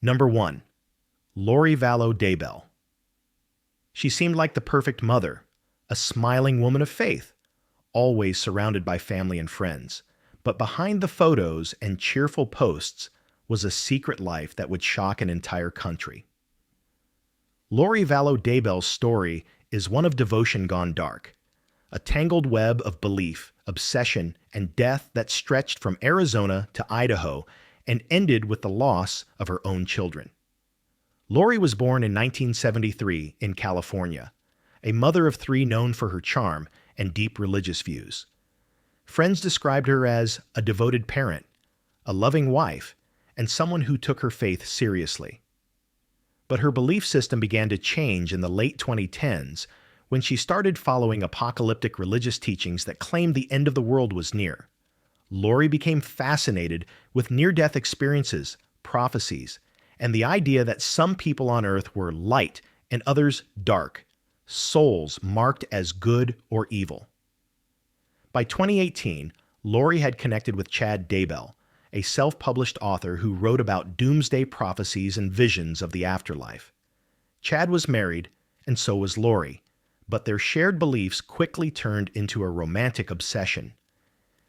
Number 1. Lori Vallow Daybell. She seemed like the perfect mother, a smiling woman of faith, always surrounded by family and friends. But behind the photos and cheerful posts was a secret life that would shock an entire country. Lori Vallow Daybell's story is one of devotion gone dark, a tangled web of belief, obsession, and death that stretched from Arizona to Idaho and ended with the loss of her own children. Lori was born in 1973 in California, a mother of three known for her charm and deep religious views. Friends described her as a devoted parent, a loving wife, and someone who took her faith seriously. But her belief system began to change in the late 2010s when she started following apocalyptic religious teachings that claimed the end of the world was near. Lori became fascinated with near-death experiences, prophecies, and the idea that some people on Earth were light and others dark, souls marked as good or evil. By 2018, Lori had connected with Chad Daybell, a self-published author who wrote about doomsday prophecies and visions of the afterlife. Chad was married, and so was Lori, but their shared beliefs quickly turned into a romantic obsession.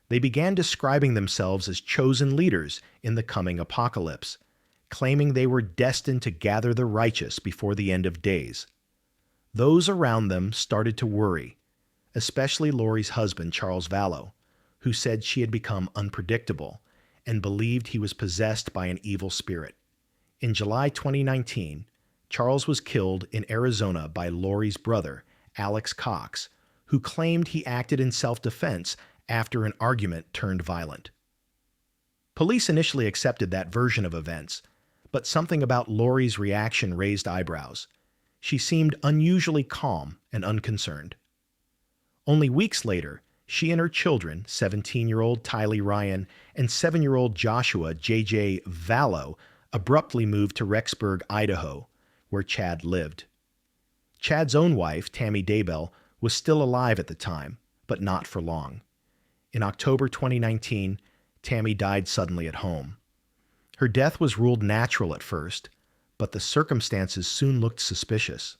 They began describing themselves as chosen leaders in the coming apocalypse, claiming they were destined to gather the righteous before the end of days. Those around them started to worry, especially Lori's husband, Charles Vallow, who said she had become unpredictable and believed he was possessed by an evil spirit. In July 2019, Charles was killed in Arizona by Lori's brother, Alex Cox, who claimed he acted in self-defense after an argument turned violent. Police initially accepted that version of events, but something about Lori's reaction raised eyebrows. She seemed unusually calm and unconcerned. Only weeks later, she and her children, 17-year-old Tylee Ryan and 7-year-old Joshua J.J. Vallow, abruptly moved to Rexburg, Idaho, where Chad lived. Chad's own wife, Tammy Daybell, was still alive at the time, but not for long. In October 2019, Tammy died suddenly at home. Her death was ruled natural at first, but the circumstances soon looked suspicious.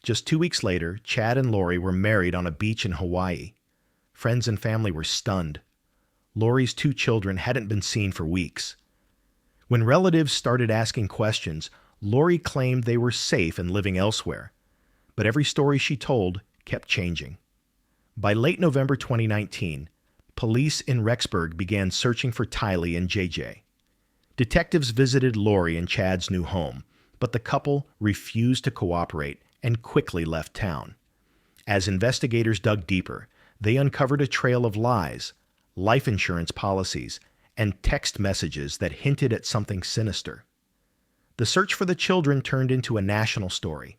Just 2 weeks later, Chad and Lori were married on a beach in Hawaii. Friends and family were stunned. Lori's 2 children hadn't been seen for weeks. When relatives started asking questions, Lori claimed they were safe and living elsewhere, but every story she told kept changing. By late November 2019, police in Rexburg began searching for Tylee and JJ. Detectives visited Lori and Chad's new home, but the couple refused to cooperate and quickly left town. As investigators dug deeper, they uncovered a trail of lies, life insurance policies, and text messages that hinted at something sinister. The search for the children turned into a national story.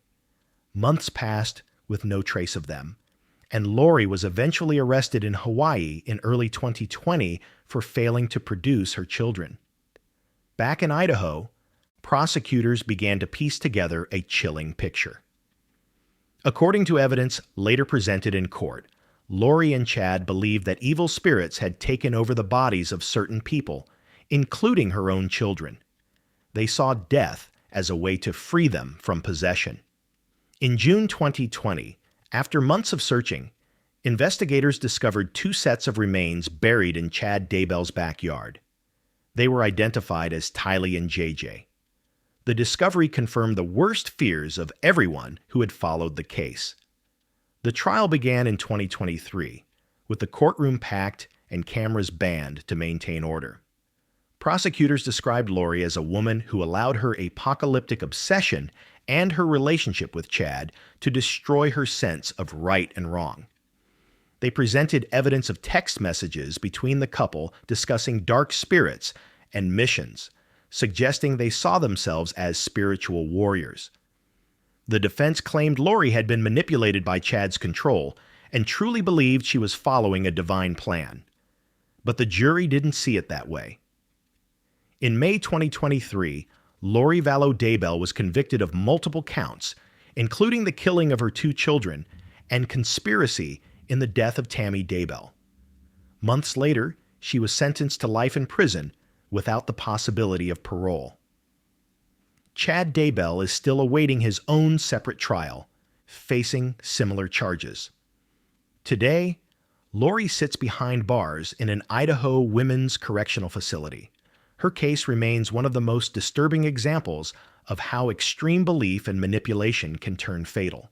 Months passed with no trace of them, and Lori was eventually arrested in Hawaii in early 2020 for failing to produce her children. Back in Idaho, prosecutors began to piece together a chilling picture. According to evidence later presented in court, Lori and Chad believed that evil spirits had taken over the bodies of certain people, including her own children. They saw death as a way to free them from possession. In June 2020, after months of searching, investigators discovered 2 sets of remains buried in Chad Daybell's backyard. They were identified as Tylee and JJ. The discovery confirmed the worst fears of everyone who had followed the case. The trial began in 2023, with the courtroom packed and cameras banned to maintain order. Prosecutors described Lori as a woman who allowed her apocalyptic obsession and her relationship with Chad to destroy her sense of right and wrong. They presented evidence of text messages between the couple discussing dark spirits and missions, suggesting they saw themselves as spiritual warriors. The defense claimed Lori had been manipulated by Chad's control and truly believed she was following a divine plan. But the jury didn't see it that way. In May 2023, Lori Vallow Daybell was convicted of multiple counts, including the killing of her 2 children and conspiracy in the death of Tammy Daybell. Months later, she was sentenced to life in prison without the possibility of parole. Chad Daybell is still awaiting his own separate trial, facing similar charges. Today, Lori sits behind bars in an Idaho women's correctional facility. Her case remains one of the most disturbing examples of how extreme belief and manipulation can turn fatal.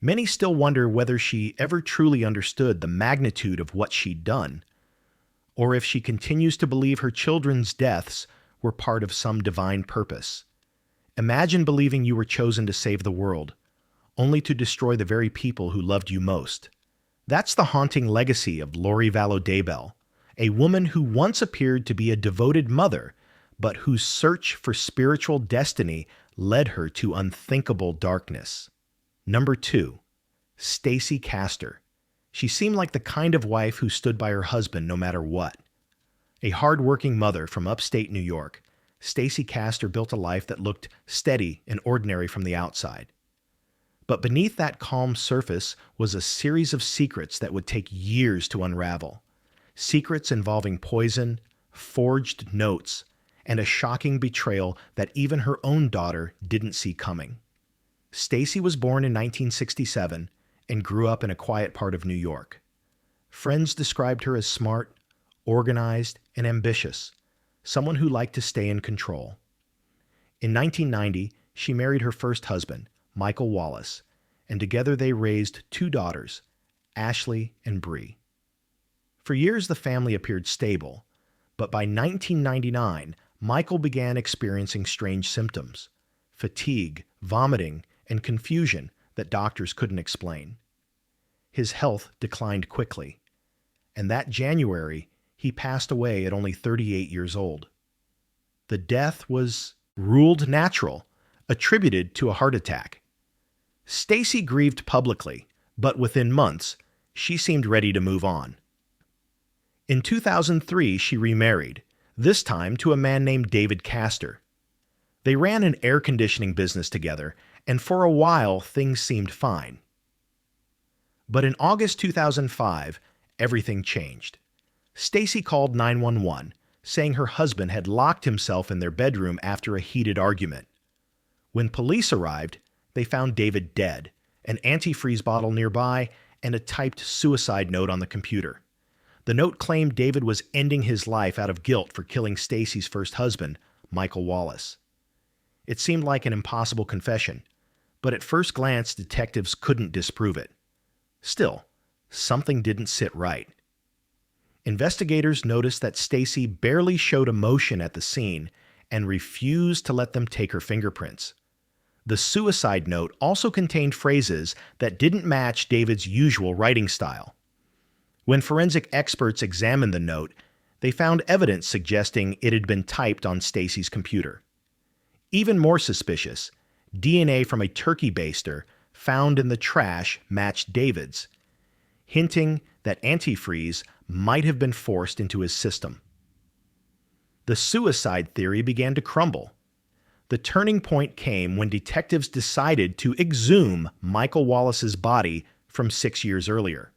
Many still wonder whether she ever truly understood the magnitude of what she'd done, or if she continues to believe her children's deaths were part of some divine purpose. Imagine believing you were chosen to save the world, only to destroy the very people who loved you most. That's the haunting legacy of Lori Vallow Daybell, a woman who once appeared to be a devoted mother, but whose search for spiritual destiny led her to unthinkable darkness. Number 2. Stacy Castor. She seemed like the kind of wife who stood by her husband no matter what. A hard-working mother from upstate New York, Stacy Castor built a life that looked steady and ordinary from the outside. But beneath that calm surface was a series of secrets that would take years to unravel. Secrets involving poison, forged notes, and a shocking betrayal that even her own daughter didn't see coming. Stacy was born in 1967 and grew up in a quiet part of New York. Friends described her as smart, organized, and ambitious, someone who liked to stay in control. In 1990, she married her first husband, Michael Wallace, and together they raised 2 daughters, Ashley and Bree. For years, the family appeared stable, but by 1999, Michael began experiencing strange symptoms: fatigue, vomiting, and confusion that doctors couldn't explain. His health declined quickly, and that January, he passed away at only 38 years old. The death was ruled natural, attributed to a heart attack. Stacy grieved publicly, but within months, she seemed ready to move on. In 2003, she remarried, this time to a man named David Castor. They ran an air conditioning business together, and for a while, things seemed fine. But in August 2005, everything changed. Stacy called 911, saying her husband had locked himself in their bedroom after a heated argument. When police arrived, they found David dead, an antifreeze bottle nearby, and a typed suicide note on the computer. The note claimed David was ending his life out of guilt for killing Stacy's first husband, Michael Wallace. It seemed like an impossible confession, but at first glance, detectives couldn't disprove it. Still, something didn't sit right. Investigators noticed that Stacy barely showed emotion at the scene and refused to let them take her fingerprints. The suicide note also contained phrases that didn't match David's usual writing style. When forensic experts examined the note, they found evidence suggesting it had been typed on Stacy's computer. Even more suspicious, DNA from a turkey baster found in the trash matched David's, hinting that antifreeze might have been forced into his system. The suicide theory began to crumble. The turning point came when detectives decided to exhume Michael Wallace's body from 6 years earlier.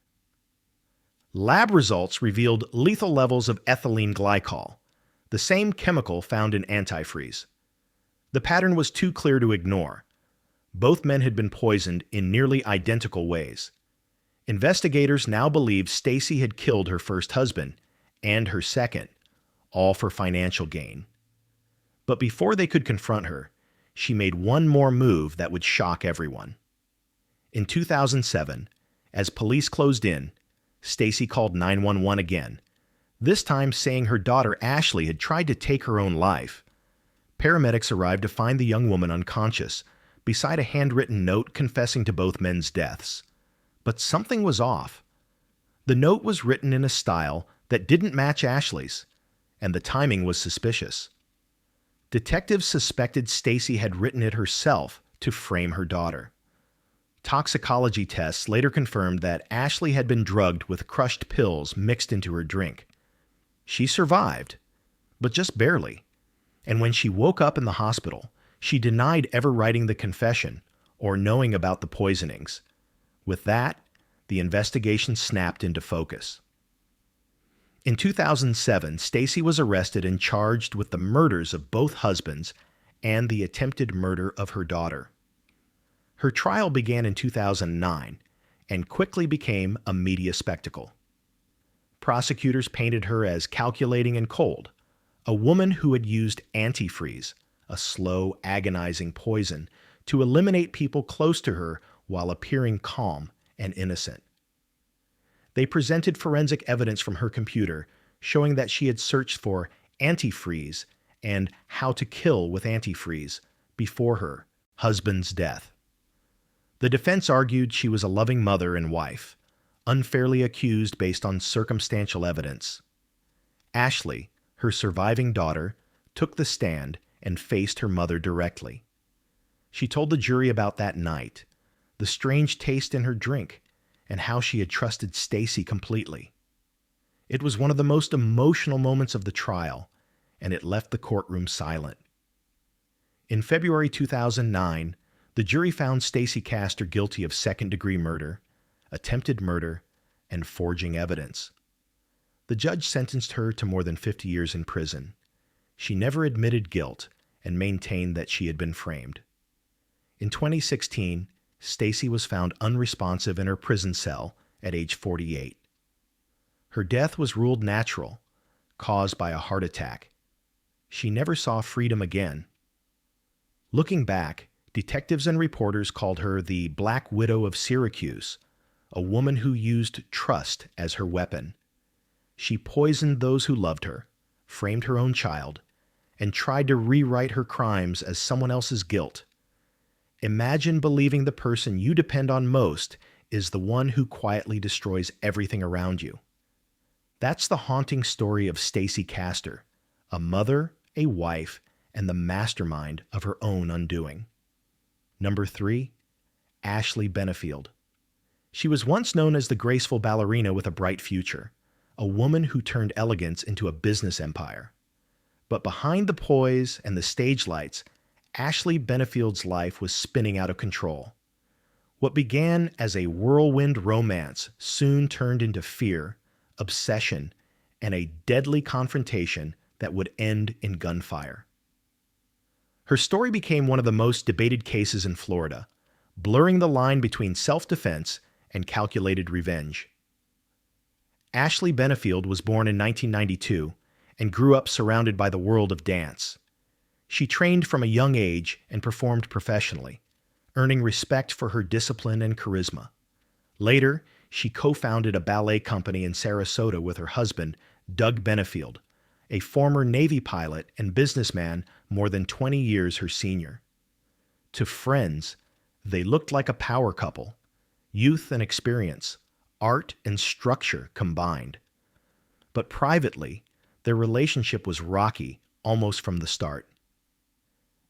Lab results revealed lethal levels of ethylene glycol, the same chemical found in antifreeze. The pattern was too clear to ignore. Both men had been poisoned in nearly identical ways. Investigators now believe Stacy had killed her first husband and her second, all for financial gain. But before they could confront her, she made one more move that would shock everyone. In 2007, as police closed in, Stacy called 911 again, this time saying her daughter Ashley had tried to take her own life. Paramedics arrived to find the young woman unconscious, beside a handwritten note confessing to both men's deaths. But something was off. The note was written in a style that didn't match Ashley's, and the timing was suspicious. Detectives suspected Stacy had written it herself to frame her daughter. Toxicology tests later confirmed that Ashley had been drugged with crushed pills mixed into her drink. She survived, but just barely. And when she woke up in the hospital, she denied ever writing the confession or knowing about the poisonings. With that, the investigation snapped into focus. In 2007, Stacy was arrested and charged with the murders of both husbands and the attempted murder of her daughter. Her trial began in 2009 and quickly became a media spectacle. Prosecutors painted her as calculating and cold, a woman who had used antifreeze, a slow, agonizing poison, to eliminate people close to her while appearing calm and innocent. They presented forensic evidence from her computer showing that she had searched for antifreeze and how to kill with antifreeze before her husband's death. The defense argued she was a loving mother and wife, unfairly accused based on circumstantial evidence. Ashley, her surviving daughter, took the stand and faced her mother directly. She told the jury about that night, the strange taste in her drink, and how she had trusted Stacy completely. It was one of the most emotional moments of the trial, and it left the courtroom silent. In February 2009, the jury found Stacy Castor guilty of second-degree murder, attempted murder, and forging evidence. The judge sentenced her to more than 50 years in prison. She never admitted guilt and maintained that she had been framed. In 2016, Stacy was found unresponsive in her prison cell at age 48. Her death was ruled natural, caused by a heart attack. She never saw freedom again. Looking back, detectives and reporters called her the Black Widow of Syracuse, a woman who used trust as her weapon. She poisoned those who loved her, framed her own child, and tried to rewrite her crimes as someone else's guilt. Imagine believing the person you depend on most is the one who quietly destroys everything around you. That's the haunting story of Stacy Castor, a mother, a wife, and the mastermind of her own undoing. Number 3, Ashley Benefield. She was once known as the graceful ballerina with a bright future, a woman who turned elegance into a business empire. But behind the poise and the stage lights, Ashley Benefield's life was spinning out of control. What began as a whirlwind romance soon turned into fear, obsession, and a deadly confrontation that would end in gunfire. Her story became one of the most debated cases in Florida, blurring the line between self-defense and calculated revenge. Ashley Benefield was born in 1992 and grew up surrounded by the world of dance. She trained from a young age and performed professionally, earning respect for her discipline and charisma. Later, she co-founded a ballet company in Sarasota with her husband, Doug Benefield, a former Navy pilot and businessman more than 20 years her senior. To friends, they looked like a power couple, youth and experience, art and structure combined. But privately, their relationship was rocky almost from the start.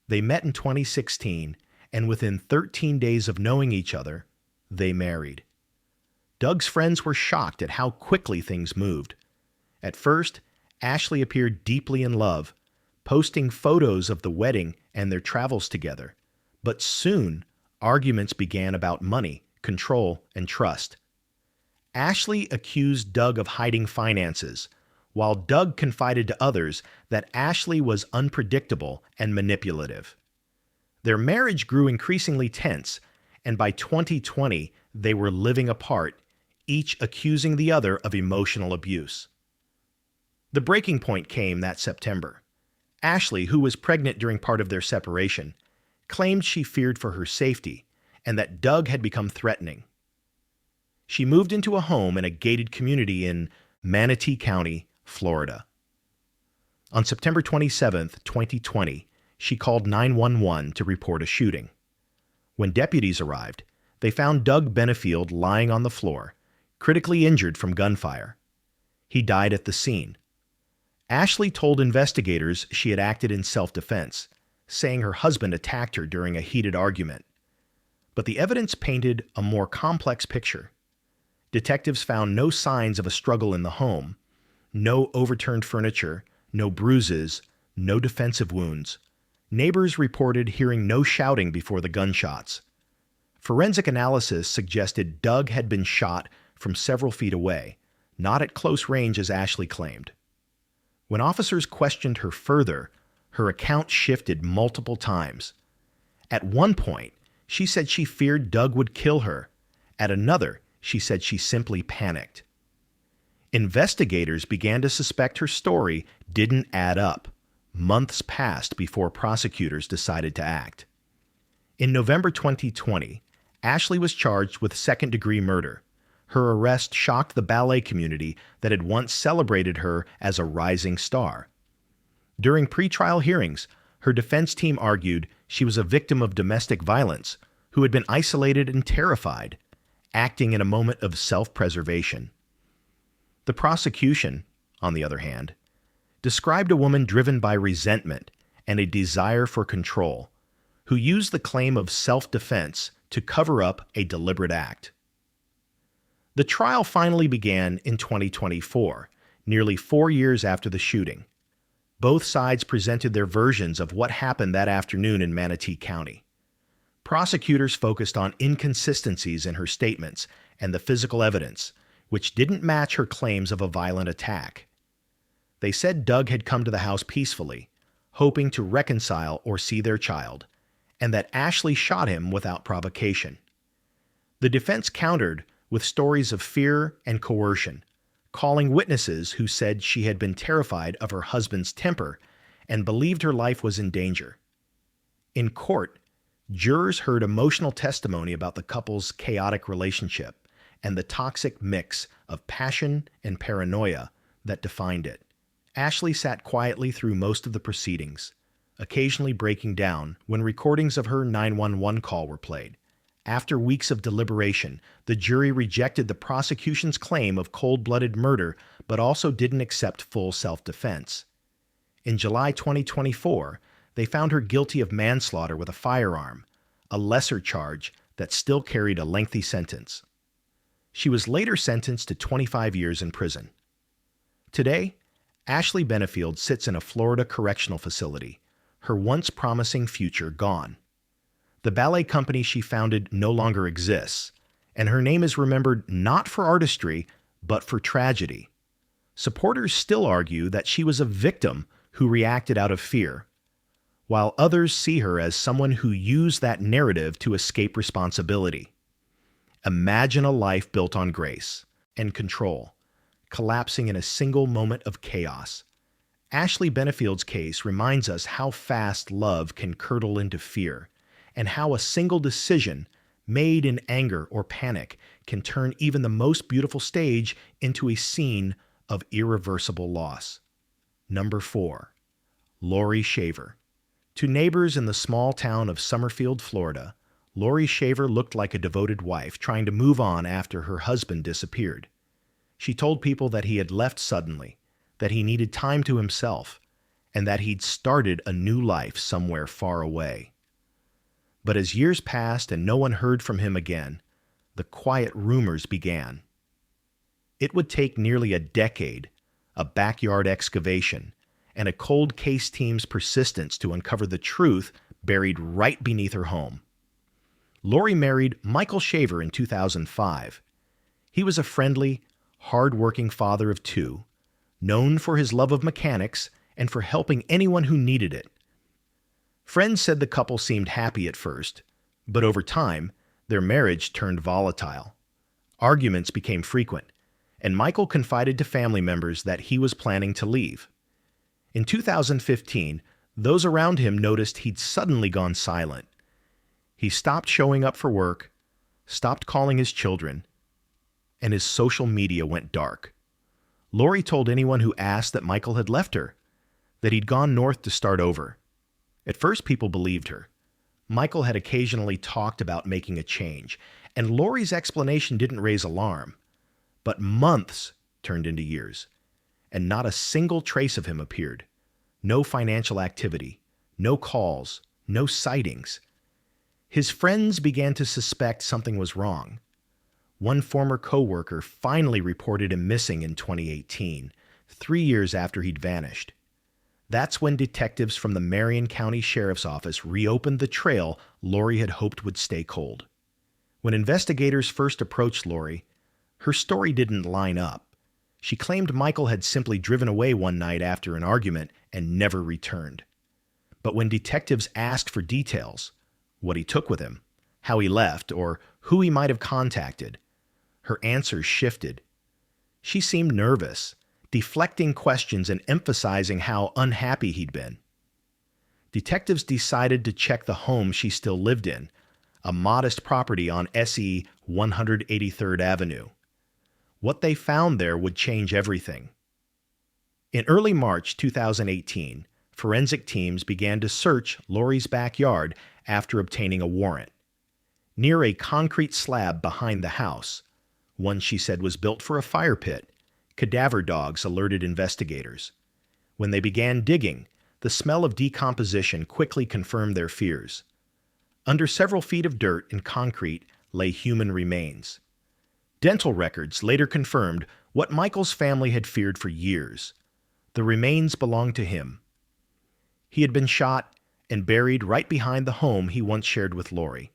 They met in 2016, and within 13 days of knowing each other, they married. Doug's friends were shocked at how quickly things moved. At first, Ashley appeared deeply in love, posting photos of the wedding and their travels together. But soon, arguments began about money, control, and trust. Ashley accused Doug of hiding finances, while Doug confided to others that Ashley was unpredictable and manipulative. Their marriage grew increasingly tense, and by 2020, they were living apart, each accusing the other of emotional abuse. The breaking point came that September. Ashley, who was pregnant during part of their separation, claimed she feared for her safety and that Doug had become threatening. She moved into a home in a gated community in Manatee County, Florida. On September 27, 2020, she called 911 to report a shooting. When deputies arrived, they found Doug Benefield lying on the floor, critically injured from gunfire. He died at the scene. Ashley told investigators she had acted in self-defense, saying her husband attacked her during a heated argument. But the evidence painted a more complex picture. Detectives found no signs of a struggle in the home, no overturned furniture, no bruises, no defensive wounds. Neighbors reported hearing no shouting before the gunshots. Forensic analysis suggested Doug had been shot from several feet away, not at close range as Ashley claimed. When officers questioned her further, Her account shifted multiple times. At one point, she said she feared Doug would kill her. At another, she said she simply panicked. Investigators began to suspect her story didn't add up. Months passed before prosecutors decided to act. In November 2020, Ashley was charged with second-degree murder. Her arrest shocked the ballet community that had once celebrated her as a rising star. During pretrial hearings, her defense team argued she was a victim of domestic violence who had been isolated and terrified, acting in a moment of self-preservation. The prosecution, on the other hand, described a woman driven by resentment and a desire for control, who used the claim of self-defense to cover up a deliberate act. The trial finally began in 2024, nearly 4 years after the shooting. Both sides presented their versions of what happened that afternoon in Manatee County. Prosecutors focused on inconsistencies in her statements and the physical evidence, which didn't match her claims of a violent attack. They said Doug had come to the house peacefully, hoping to reconcile or see their child, and that Ashley shot him without provocation. The defense countered with stories of fear and coercion, calling witnesses who said she had been terrified of her husband's temper and believed her life was in danger. In court, jurors heard emotional testimony about the couple's chaotic relationship and the toxic mix of passion and paranoia that defined it. Ashley sat quietly through most of the proceedings, occasionally breaking down when recordings of her 911 call were played. After weeks of deliberation, the jury rejected the prosecution's claim of cold-blooded murder but also didn't accept full self-defense. In July 2024, they found her guilty of manslaughter with a firearm, a lesser charge that still carried a lengthy sentence. She was later sentenced to 25 years in prison. Today, Ashley Benefield sits in a Florida correctional facility, her once promising future gone. The ballet company she founded no longer exists, and her name is remembered not for artistry, but for tragedy. Supporters still argue that she was a victim who reacted out of fear, while others see her as someone who used that narrative to escape responsibility. Imagine a life built on grace and control, collapsing in a single moment of chaos. Ashley Benefield's case reminds us how fast love can curdle into fear, and how a single decision made in anger or panic can turn even the most beautiful stage into a scene of irreversible loss. Number 4. Lori Shaver. To neighbors in the small town of Summerfield, Florida, Lori Shaver looked like a devoted wife trying to move on after her husband disappeared. She told people that he had left suddenly, that he needed time to himself, and that he'd started a new life somewhere far away. But as years passed and no one heard from him again, the quiet rumors began. It would take nearly a decade, a backyard excavation, and a cold case team's persistence to uncover the truth buried right beneath her home. Lori married Michael Shaver in 2005. He was a friendly, hard-working father of 2, known for his love of mechanics and for helping anyone who needed it. Friends said the couple seemed happy at first, but over time, their marriage turned volatile. Arguments became frequent, and Michael confided to family members that he was planning to leave. In 2015, those around him noticed he'd suddenly gone silent. He stopped showing up for work, stopped calling his children, and his social media went dark. Lori told anyone who asked that Michael had left her, that he'd gone north to start over. At first, people believed her. Michael had occasionally talked about making a change, and Lori's explanation didn't raise alarm. But months turned into years, and not a single trace of him appeared. No financial activity, no calls, no sightings. His friends began to suspect something was wrong. One former coworker finally reported him missing in 2018, 3 years after he'd vanished. That's when detectives from the Marion County Sheriff's Office reopened the trail Lori had hoped would stay cold. When investigators first approached Lori, her story didn't line up. She claimed Michael had simply driven away one night after an argument and never returned. But when detectives asked for details, what he took with him, how he left, or who he might have contacted, her answers shifted. She seemed nervous, deflecting questions and emphasizing how unhappy he'd been. Detectives decided to check the home she still lived in, a modest property on SE 183rd Avenue. What they found there would change everything. In early March 2018, forensic teams began to search Lori's backyard after obtaining a warrant. Near a concrete slab behind the house, one she said was built for a fire pit, cadaver dogs alerted investigators. When they began digging, the smell of decomposition quickly confirmed their fears. Under several feet of dirt and concrete lay human remains. Dental records later confirmed what Michael's family had feared for years. The remains belonged to him. He had been shot and buried right behind the home he once shared with Lori.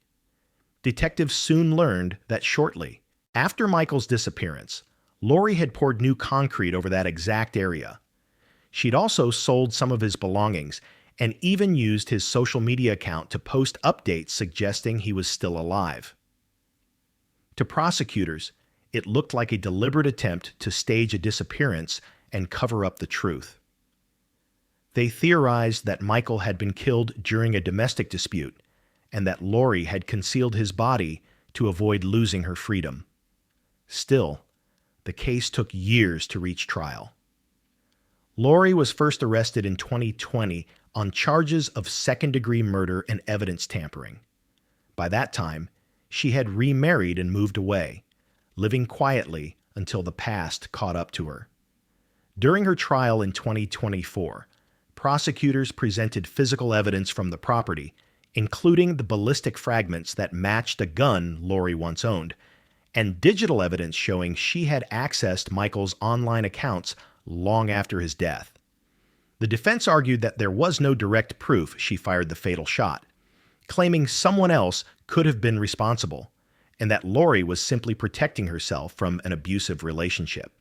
Detectives soon learned that shortly after Michael's disappearance, Lori had poured new concrete over that exact area. She'd also sold some of his belongings and even used his social media account to post updates suggesting he was still alive. To prosecutors, it looked like a deliberate attempt to stage a disappearance and cover up the truth. They theorized that Michael had been killed during a domestic dispute and that Lori had concealed his body to avoid losing her freedom. Still, the case took years to reach trial. Lori was first arrested in 2020 on charges of second-degree murder and evidence tampering. By that time, she had remarried and moved away, living quietly until the past caught up to her. During her trial in 2024, prosecutors presented physical evidence from the property, including the ballistic fragments that matched a gun Lori once owned, and digital evidence showing she had accessed Michael's online accounts long after his death. The defense argued that there was no direct proof she fired the fatal shot, claiming someone else could have been responsible, and that Lori was simply protecting herself from an abusive relationship.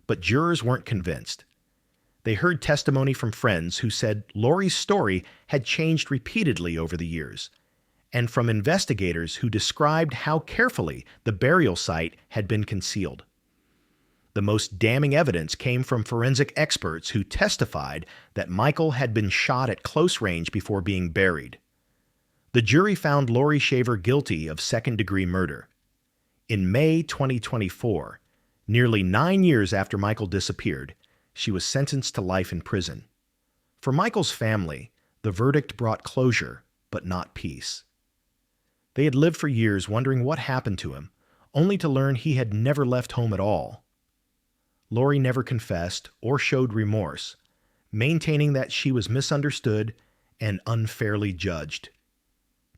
But jurors weren't convinced. They heard testimony from friends who said Lori's story had changed repeatedly over the years, and from investigators who described how carefully the burial site had been concealed. The most damning evidence came from forensic experts who testified that Michael had been shot at close range before being buried. The jury found Lori Shaver guilty of second-degree murder. In May 2024, nearly 9 years after Michael disappeared, she was sentenced to life in prison. For Michael's family, the verdict brought closure, but not peace. They had lived for years wondering what happened to him, only to learn he had never left home at all. Lori never confessed or showed remorse, maintaining that she was misunderstood and unfairly judged.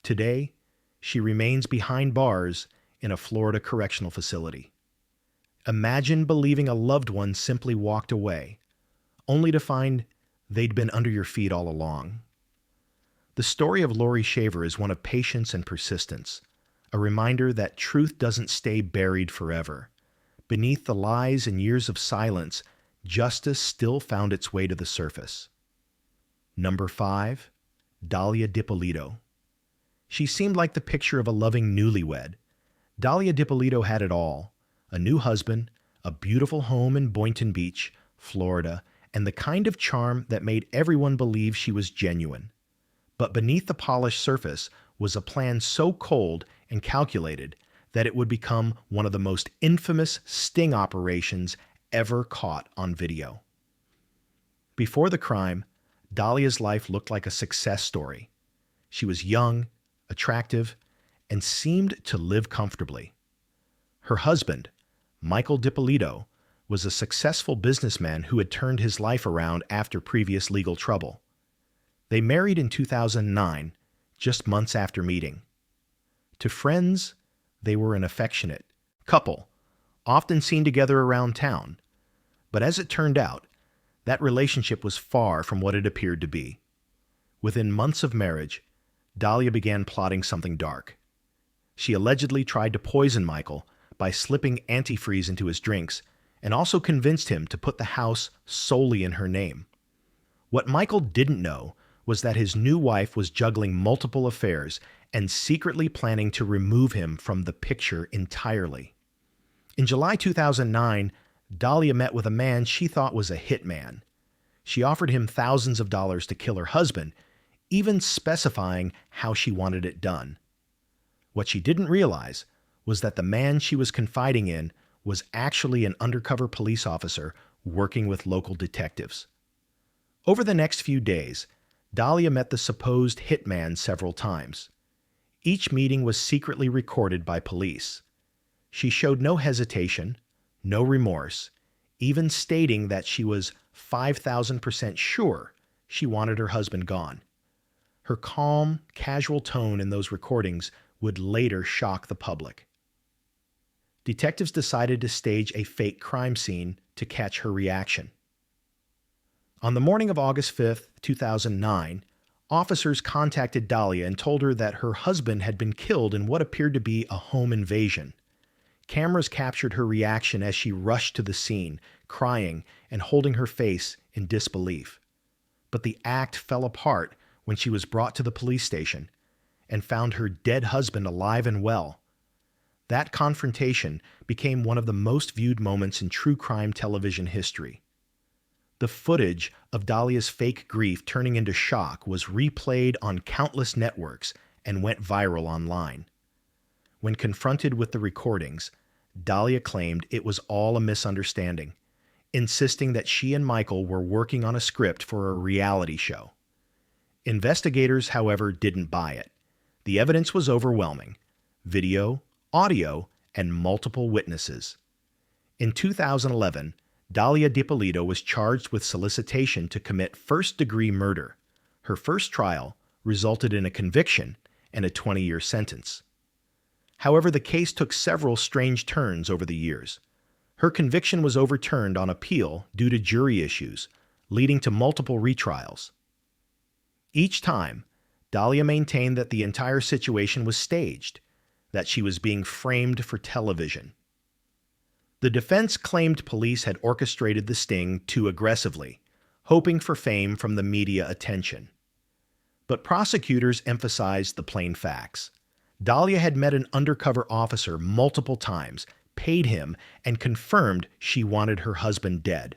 Today, she remains behind bars in a Florida correctional facility. Imagine believing a loved one simply walked away, only to find they'd been under your feet all along. The story of Lori Shaver is one of patience and persistence, a reminder that truth doesn't stay buried forever. Beneath the lies and years of silence, justice still found its way to the surface. Number 5, Dalia Dippolito. She seemed like the picture of a loving newlywed. Dalia Dippolito had it all: a new husband, a beautiful home in Boynton Beach, Florida, and the kind of charm that made everyone believe she was genuine. But beneath the polished surface was a plan so cold and calculated that it would become one of the most infamous sting operations ever caught on video. Before the crime, Dalia's life looked like a success story. She was young, attractive, and seemed to live comfortably. Her husband, Michael Dippolito, was a successful businessman who had turned his life around after previous legal trouble. They married in 2009, just months after meeting. To friends, they were an affectionate couple, often seen together around town. But as it turned out, that relationship was far from what it appeared to be. Within months of marriage, Dalia began plotting something dark. She allegedly tried to poison Michael by slipping antifreeze into his drinks and also convinced him to put the house solely in her name. What Michael didn't know was that his new wife was juggling multiple affairs and secretly planning to remove him from the picture entirely. In July 2009, Dahlia met with a man she thought was a hitman. She offered him thousands of dollars to kill her husband, even specifying how she wanted it done. What she didn't realize was that the man she was confiding in was actually an undercover police officer working with local detectives. Over the next few days, Dahlia met the supposed hitman several times. Each meeting was secretly recorded by police. She showed no hesitation, no remorse, even stating that she was 5,000% sure she wanted her husband gone. Her calm, casual tone in those recordings would later shock the public. Detectives decided to stage a fake crime scene to catch her reaction. On the morning of August 5, 2009, officers contacted Dahlia and told her that her husband had been killed in what appeared to be a home invasion. Cameras captured her reaction as she rushed to the scene, crying and holding her face in disbelief. But the act fell apart when she was brought to the police station and found her dead husband alive and well. That confrontation became one of the most viewed moments in true crime television history. The footage of Dahlia's fake grief turning into shock was replayed on countless networks and went viral online. When confronted with the recordings, Dahlia claimed it was all a misunderstanding, insisting that she and Michael were working on a script for a reality show. Investigators, however, didn't buy it. The evidence was overwhelming: video, audio, and multiple witnesses. In 2011, Dahlia DiPolito was charged with solicitation to commit first-degree murder. Her first trial resulted in a conviction and a 20-year sentence. However, the case took several strange turns over the years. Her conviction was overturned on appeal due to jury issues, leading to multiple retrials. Each time, Dahlia maintained that the entire situation was staged, that she was being framed for television. The defense claimed police had orchestrated the sting too aggressively, hoping for fame from the media attention. But prosecutors emphasized the plain facts. Dahlia had met an undercover officer multiple times, paid him, and confirmed she wanted her husband dead.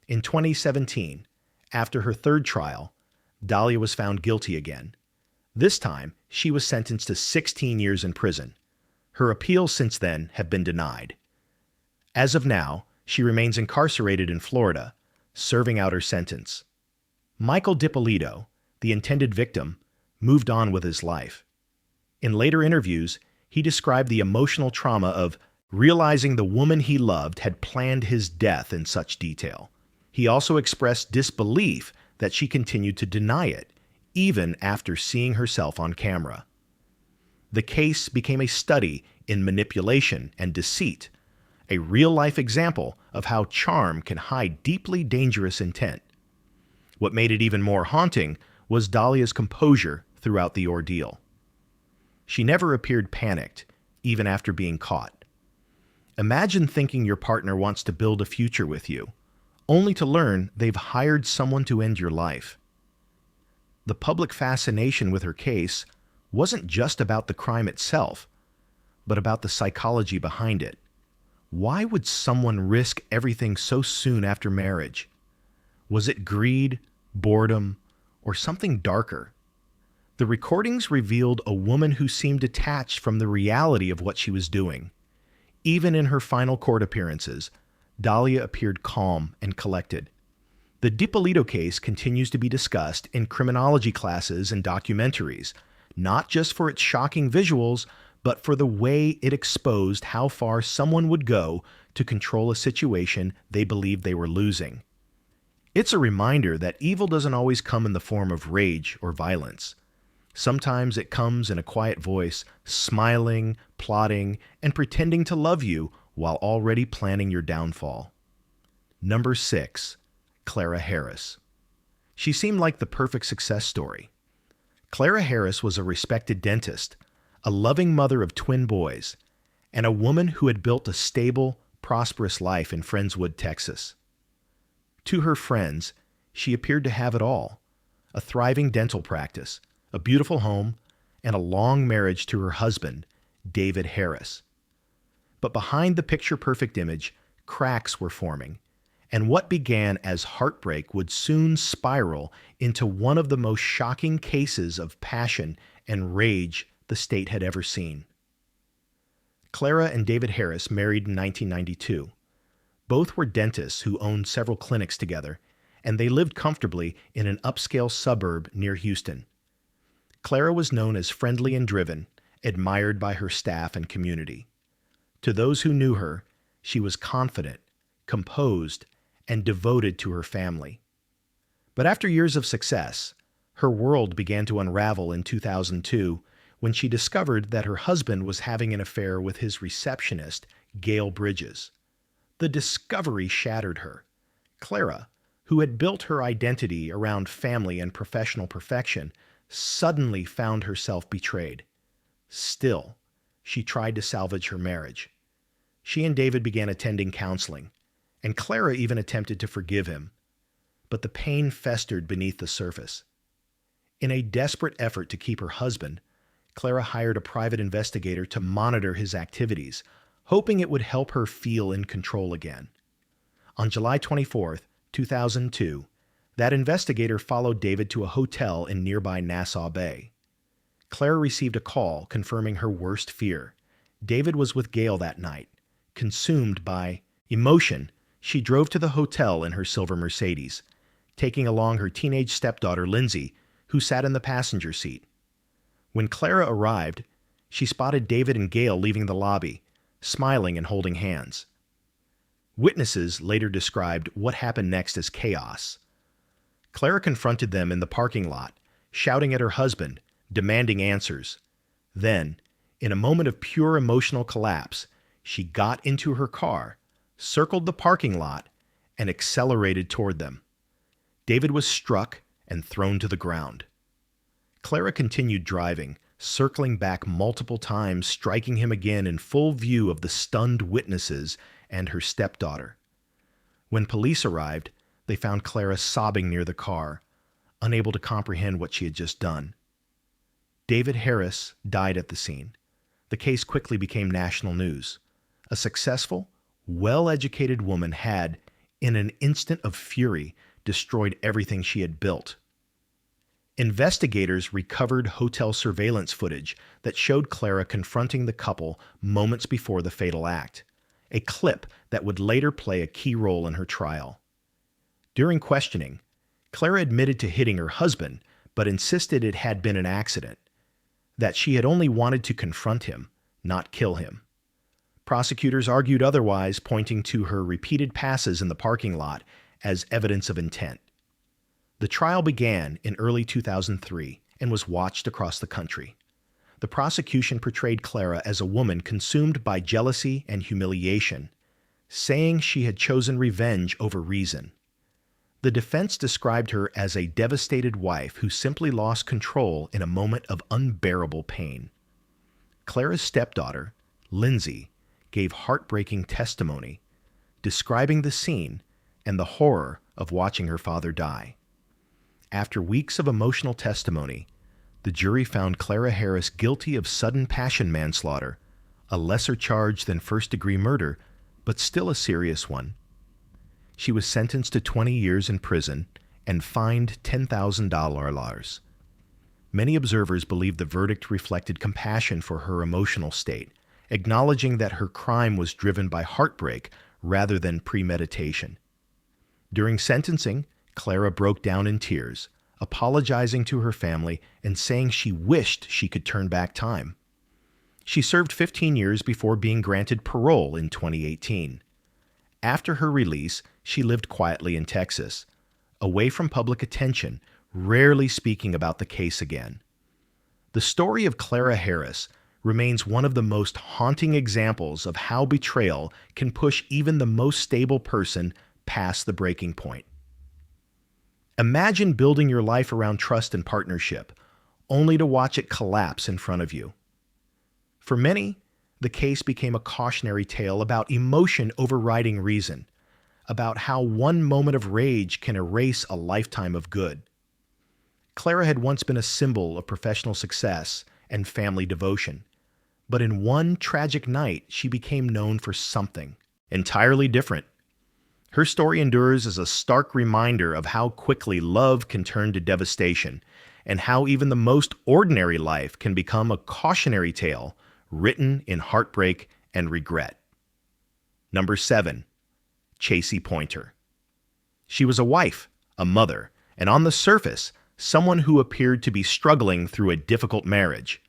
In 2017, after her third trial, Dahlia was found guilty again. This time, she was sentenced to 16 years in prison. Her appeals since then have been denied. As of now, she remains incarcerated in Florida, serving out her sentence. Michael DiPolito, the intended victim, moved on with his life. In later interviews, he described the emotional trauma of realizing the woman he loved had planned his death in such detail. He also expressed disbelief that she continued to deny it, even after seeing herself on camera. The case became a study in manipulation and deceit, a real-life example of how charm can hide deeply dangerous intent. What made it even more haunting was Dahlia's composure throughout the ordeal. She never appeared panicked, even after being caught. Imagine thinking your partner wants to build a future with you, only to learn they've hired someone to end your life. The public fascination with her case wasn't just about the crime itself, but about the psychology behind it. Why would someone risk everything so soon after marriage? Was it greed, boredom, or something darker? The recordings revealed a woman who seemed detached from the reality of what she was doing. Even in her final court appearances, Dahlia appeared calm and collected. The DiPolito case continues to be discussed in criminology classes and documentaries, not just for its shocking visuals, but for the way it exposed how far someone would go to control a situation they believed they were losing. It's a reminder that evil doesn't always come in the form of rage or violence. Sometimes it comes in a quiet voice, smiling, plotting, and pretending to love you while already planning your downfall. Number 6. Clara Harris. She seemed like the perfect success story. Clara Harris was a respected dentist, a loving mother of twin boys, and a woman who had built a stable, prosperous life in Friendswood, Texas. To her friends, she appeared to have it all: a thriving dental practice, a beautiful home, and a long marriage to her husband, David Harris. But behind the picture-perfect image, cracks were forming, and what began as heartbreak would soon spiral into one of the most shocking cases of passion and rage the state had ever seen. Clara and David Harris married in 1992. Both were dentists who owned several clinics together, and they lived comfortably in an upscale suburb near Houston. Clara was known as friendly and driven, admired by her staff and community. To those who knew her, she was confident, composed, and devoted to her family. But after years of success, her world began to unravel in 2002 when she discovered that her husband was having an affair with his receptionist, Gail Bridges. The discovery shattered her. Clara, who had built her identity around family and professional perfection, suddenly found herself betrayed. Still, she tried to salvage her marriage. She and David began attending counseling, and Clara even attempted to forgive him. But the pain festered beneath the surface. In a desperate effort to keep her husband, Clara hired a private investigator to monitor his activities, hoping it would help her feel in control again. On July 24, 2002, that investigator followed David to a hotel in nearby Nassau Bay. Clara received a call confirming her worst fear. David was with Gail that night. Consumed by emotion, she drove to the hotel in her silver Mercedes, taking along her teenage stepdaughter, Lindsay, who sat in the passenger seat. When Clara arrived, she spotted David and Gail leaving the lobby, smiling and holding hands. Witnesses later described what happened next as chaos. Clara confronted them in the parking lot, shouting at her husband, demanding answers. Then, in a moment of pure emotional collapse, she got into her car, circled the parking lot, and accelerated toward them. David was struck and thrown to the ground. Clara continued driving, circling back multiple times, striking him again in full view of the stunned witnesses and her stepdaughter. When police arrived, they found Clara sobbing near the car, unable to comprehend what she had just done. David Harris died at the scene. The case quickly became national news. A successful, well-educated woman had, in an instant of fury, destroyed everything she had built. Investigators recovered hotel surveillance footage that showed Clara confronting the couple moments before the fatal act, a clip that would later play a key role in her trial. During questioning, Clara admitted to hitting her husband, but insisted it had been an accident, that she had only wanted to confront him, not kill him. Prosecutors argued otherwise, pointing to her repeated passes in the parking lot as evidence of intent. The trial began in early 2003 and was watched across the country. The prosecution portrayed Clara as a woman consumed by jealousy and humiliation, saying she had chosen revenge over reason. The defense described her as a devastated wife who simply lost control in a moment of unbearable pain. Clara's stepdaughter, Lindsay, gave heartbreaking testimony, describing the scene and the horror of watching her father die. After weeks of emotional testimony, the jury found Clara Harris guilty of sudden passion manslaughter, a lesser charge than first-degree murder, but still a serious one. She was sentenced to 20 years in prison and fined $10,000. Many observers believed the verdict reflected compassion for her emotional state, acknowledging that her crime was driven by heartbreak rather than premeditation. During sentencing, Clara broke down in tears, apologizing to her family and saying she wished she could turn back time. She served 15 years before being granted parole in 2018. After her release, she lived quietly in Texas, away from public attention, rarely speaking about the case again. The story of Clara Harris remains one of the most haunting examples of how betrayal can push even the most stable person past the breaking point. Imagine building your life around trust and partnership, only to watch it collapse in front of you. For many, the case became a cautionary tale about emotion overriding reason, about how one moment of rage can erase a lifetime of good. Clara had once been a symbol of professional success and family devotion, but in one tragic night, she became known for something entirely different. Her story endures as a stark reminder of how quickly love can turn to devastation, and how even the most ordinary life can become a cautionary tale written in heartbreak and regret. Number 7. Chasey Pointer. She was a wife, a mother, and on the surface, someone who appeared to be struggling through a difficult marriage.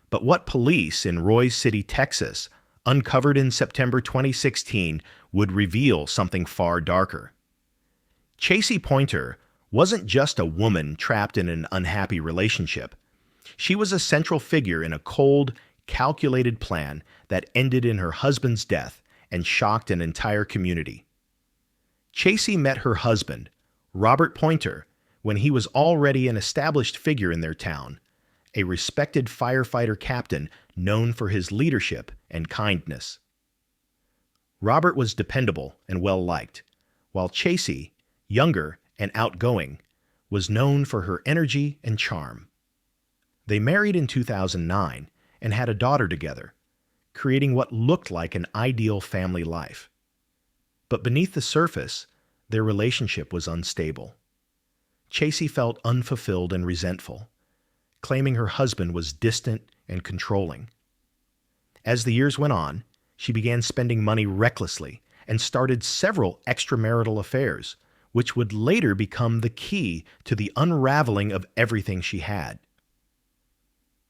But what police in Roy City, Texas, uncovered in September 2016 would reveal something far darker. Chasey Pointer wasn't just a woman trapped in an unhappy relationship. She was a central figure in a cold, calculated plan that ended in her husband's death and shocked an entire community. Chasey met her husband, Robert Pointer, when he was already an established figure in their town, a respected firefighter captain known for his leadership and kindness. Robert was dependable and well-liked, while Chasey, younger and outgoing, was known for her energy and charm. They married in 2009 and had a daughter together, creating what looked like an ideal family life. But beneath the surface, their relationship was unstable. Chasey felt unfulfilled and resentful, claiming her husband was distant and controlling. As the years went on, she began spending money recklessly and started several extramarital affairs, which would later become the key to the unraveling of everything she had.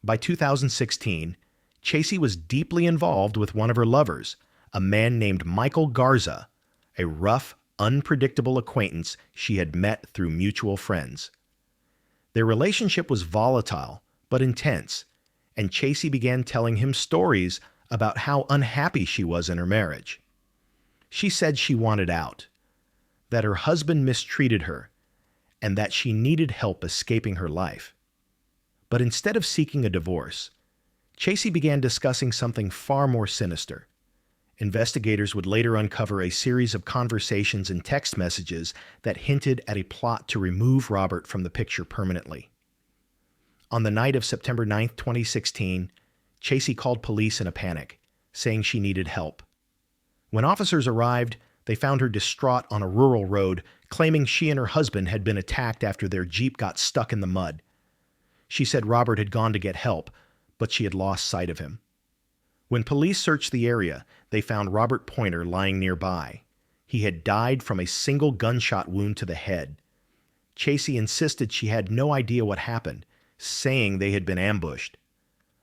By 2016, Chasey was deeply involved with one of her lovers, a man named Michael Garza, a rough, unpredictable acquaintance she had met through mutual friends. Their relationship was volatile but intense, and Chasey began telling him stories about how unhappy she was in her marriage. She said she wanted out, that her husband mistreated her, and that she needed help escaping her life. But instead of seeking a divorce, Chasey began discussing something far more sinister. Investigators would later uncover a series of conversations and text messages that hinted at a plot to remove Robert from the picture permanently. On the night of September 9, 2016, Chasey called police in a panic, saying she needed help. When officers arrived, they found her distraught on a rural road, claiming she and her husband had been attacked after their Jeep got stuck in the mud. She said Robert had gone to get help, but she had lost sight of him. When police searched the area, they found Robert Pointer lying nearby. He had died from a single gunshot wound to the head. Chasey insisted she had no idea what happened, saying they had been ambushed.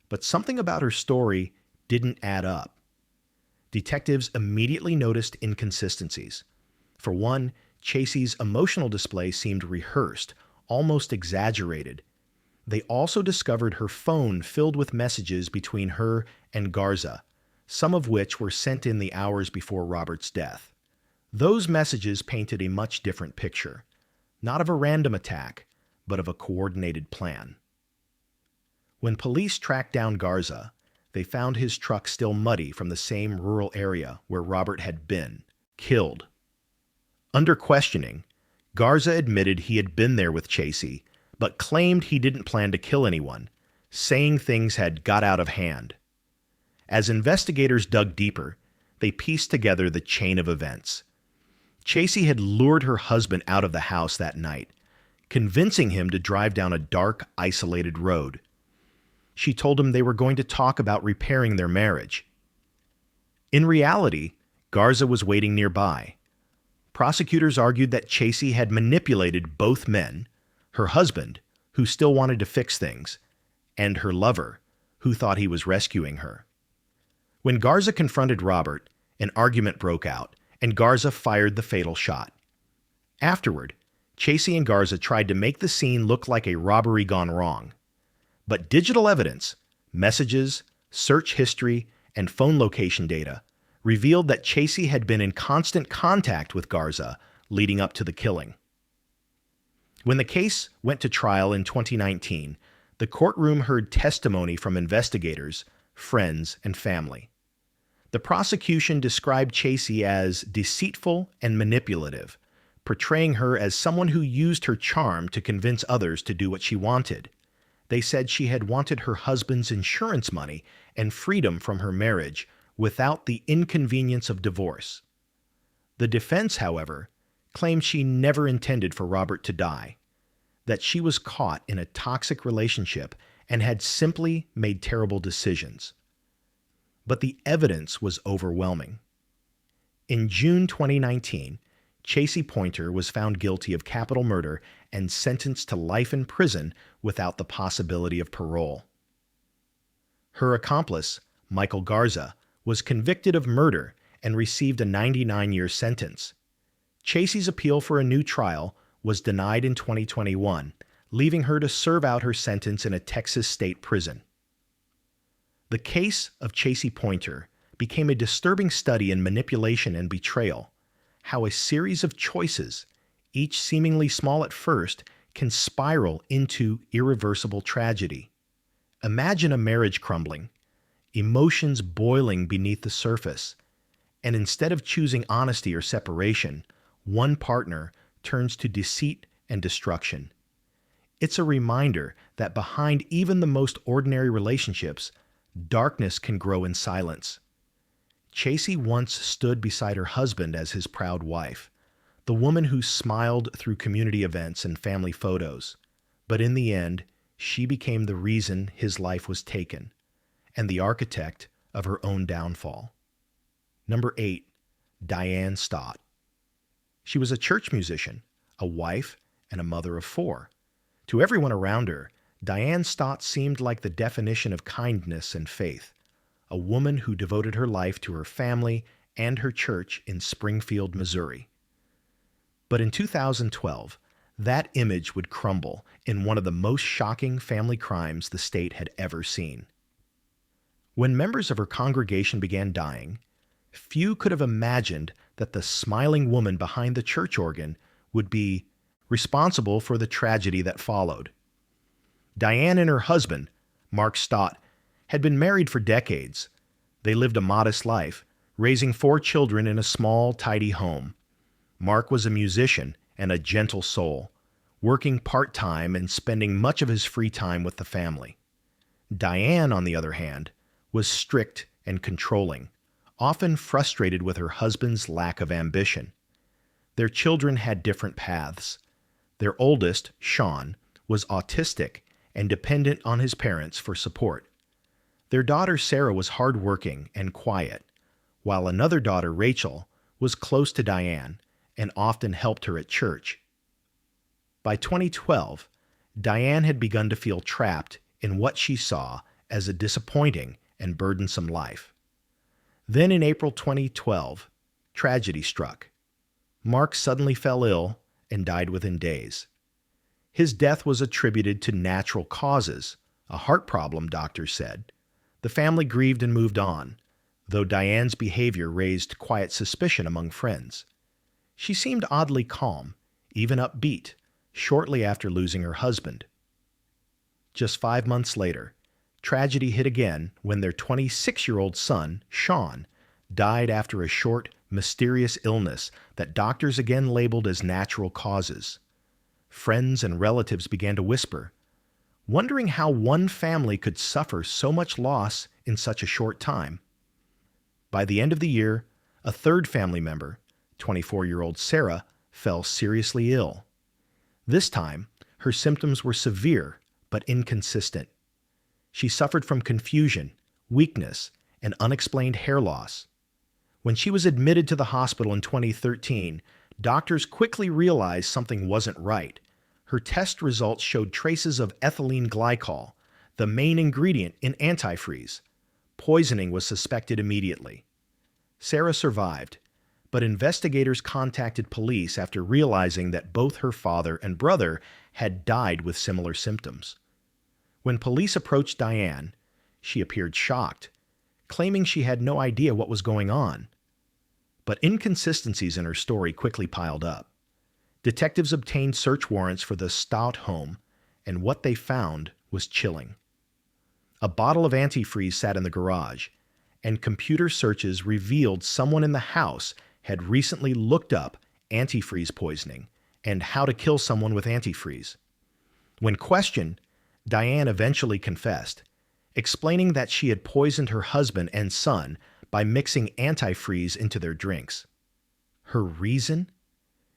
But something about her story didn't add up. Detectives immediately noticed inconsistencies. For one, Chasey's emotional display seemed rehearsed, almost exaggerated. They also discovered her phone filled with messages between her and Garza, some of which were sent in the hours before Robert's death. Those messages painted a much different picture, not of a random attack, but of a coordinated plan. When police tracked down Garza, they found his truck still muddy from the same rural area where Robert had been killed. Under questioning, Garza admitted he had been there with Chasey, but claimed he didn't plan to kill anyone, saying things had got out of hand. As investigators dug deeper, they pieced together the chain of events. Chasey had lured her husband out of the house that night, convincing him to drive down a dark, isolated road. She told him they were going to talk about repairing their marriage. In reality, Garza was waiting nearby. Prosecutors argued that Chasey had manipulated both men, her husband, who still wanted to fix things, and her lover, who thought he was rescuing her. When Garza confronted Robert, an argument broke out, and Garza fired the fatal shot. Afterward, Chasey and Garza tried to make the scene look like a robbery gone wrong. But digital evidence, messages, search history, and phone location data revealed that Chasey had been in constant contact with Garza leading up to the killing. When the case went to trial in 2019, the courtroom heard testimony from investigators, friends, and family. The prosecution described Chasey as deceitful and manipulative, portraying her as someone who used her charm to convince others to do what she wanted. They said she had wanted her husband's insurance money and freedom from her marriage without the inconvenience of divorce. The defense, however, claimed she never intended for Robert to die, that she was caught in a toxic relationship and had simply made terrible decisions. But the evidence was overwhelming. In June 2019, Chasey Pointer was found guilty of capital murder and sentenced to life in prison without the possibility of parole. Her accomplice, Michael Garza, was convicted of murder and received a 99-year sentence. Chasey's appeal for a new trial was denied in 2021, leaving her to serve out her sentence in a Texas state prison. The case of Chasey Pointer became a disturbing study in manipulation and betrayal, how a series of choices, each seemingly small at first, can spiral into irreversible tragedy. Imagine a marriage crumbling, emotions boiling beneath the surface, and instead of choosing honesty or separation, one partner turns to deceit and destruction. It's a reminder that behind even the most ordinary relationships, darkness can grow in silence. Chasey once stood beside her husband as his proud wife, the woman who smiled through community events and family photos. But in the end, she became the reason his life was taken, and the architect of her own downfall. Number 8, Diane Stott. She was a church musician, a wife, and a mother of 4. To everyone around her, Diane Stott seemed like the definition of kindness and faith, a woman who devoted her life to her family and her church in Springfield, Missouri. But in 2012, that image would crumble in one of the most shocking family crimes the state had ever seen. When members of her congregation began dying, few could have imagined that the smiling woman behind the church organ would be responsible for the tragedy that followed. Diane and her husband, Mark Stott, had been married for decades. They lived a modest life, raising 4 children in a small, tidy home. Mark was a musician and a gentle soul, working part-time and spending much of his free time with the family. Diane, on the other hand, was strict and controlling, often frustrated with her husband's lack of ambition. Their children had different paths. Their oldest, Sean, was autistic and dependent on his parents for support. Their daughter Sarah was hardworking and quiet, while another daughter, Rachel, was close to Diane and often helped her at church. By 2012, Diane had begun to feel trapped in what she saw as a disappointing and burdensome life. Then in April 2012, tragedy struck. Mark suddenly fell ill and died within days. His death was attributed to natural causes, a heart problem, doctors said. The family grieved and moved on, though Diane's behavior raised quiet suspicion among friends. She seemed oddly calm, even upbeat, shortly after losing her husband. Just 5 months later, tragedy hit again when their 26-year-old son, Sean, died after a short, mysterious illness that doctors again labeled as natural causes. Friends and relatives began to whisper, wondering how one family could suffer so much loss in such a short time. By the end of the year, a third family member, 24-year-old Sarah, fell seriously ill. This time, her symptoms were severe but inconsistent. She suffered from confusion, weakness, and unexplained hair loss. When she was admitted to the hospital in 2013, doctors quickly realized something wasn't right. Her test results showed traces of ethylene glycol, the main ingredient in antifreeze. Poisoning was suspected immediately. Sarah survived, but investigators contacted police after realizing that both her father and brother had died with similar symptoms. When police approached Diane, she appeared shocked, claiming she had no idea what was going on. But inconsistencies in her story quickly piled up. Detectives obtained search warrants for the Stott home, and what they found was chilling. A bottle of antifreeze sat in the garage, and computer searches revealed someone in the house had recently looked up antifreeze poisoning and how to kill someone with antifreeze. When questioned, Diane eventually confessed, explaining that she had poisoned her husband and son by mixing antifreeze into their drinks. Her reason?